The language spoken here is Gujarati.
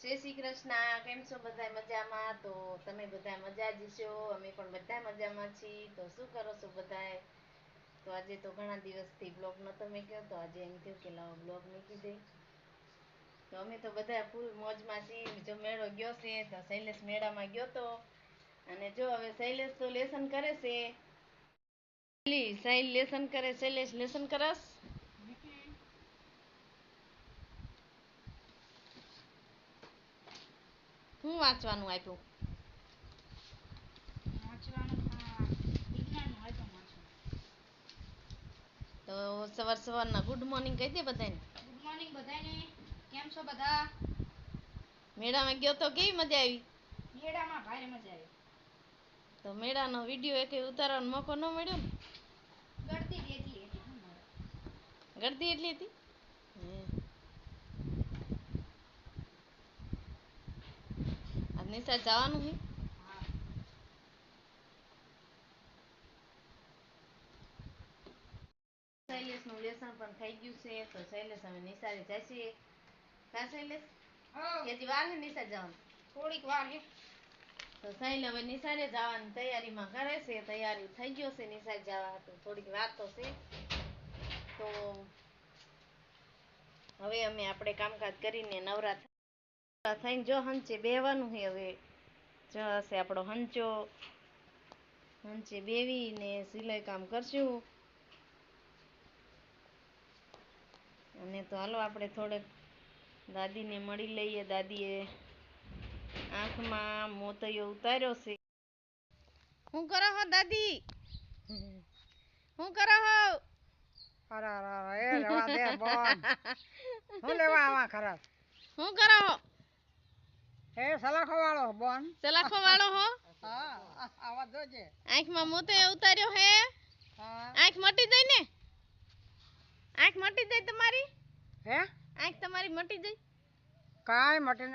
જય શ્રી કૃષ્ણ. કેમ છો બધા? મજામાં? તો તમે બધા મજા જ છો, અમે પણ બધા મજામાં છીએ. તો શું કરો છો બધા? તો આજે તો ઘણા દિવસથી બ્લોગ નતો મૂક્યો, તો આજે એમ થયું કે લાવો બ્લોગ મૂકી દઈ. તો અમે તો બધા ફૂલ મોજમાં છીએ. જો મેળો ગયો છે તો શૈલેષ મેળામાં ગયો તો, અને જો હવે શૈલેષ તો લેસન કરે છે. સાહિલ લેસન કરે, શૈલેષ લેસન કરસ. શું વાંચવાનું આપ્યું? તો સવારના ગુડ મોર્નિંગ કહી દે બધાને. ગુડ મોર્નિંગ બધાને. કેમ છો બધા? મેળામાં ગયો તો કેવી મજા આવી? મેળામાં ભારે મજા આવી. તો મેળાનો વિડિયો એકે ઉતારવાનો મોકો ન મળ્યો ને? ગળદી એટલી હતી. ગળદી એટલી હતી? આજ નિશાળ જવાનું છે? શૈલેષ નું લેસન પણ થઈ ગયું છે, તો શૈલેષ હવે નિશાળે જશે. કા શૈલેષ? હજી વાર છે નિશાળ જવાનું? થોડીક વાર છે. તો શૈલ હવે નિશાળે જવાની તૈયારીમાં કરે છે. તૈયારી થઈ ગયો છે નિશાળ જવા, તો થોડીક વાર તો છે. તો હવે અમે આપણે કામકાજ કરીને નવરા થઈને જો હંચે બેવાનું છે. હવે જો હશે આપણો હંચો, હંચે બેવીને સિલાઈ કામ કરશું. અને તો હાલો આપણે થોડેક દાદીને મળી લઈએ. દાદીએ આંખમાં મોતૈયો ઉતાર્યો છે. શું કરો હો દાદી? શું કરો હો? એ રવા દે બોન. હું લેવા આવા ખરાબ. શું કરો હો? એ સલાખો વાળો બોન. સલાખો વાળો હો? હા, આવા જોજે. આંખમાં મોતૈયો ઉતાર્યો હે? હા. આંખ મટી જાય ને? આંખ મટી જાય તમારી? હે? આંખ તમારી મટી જાય? કાંઈ મટી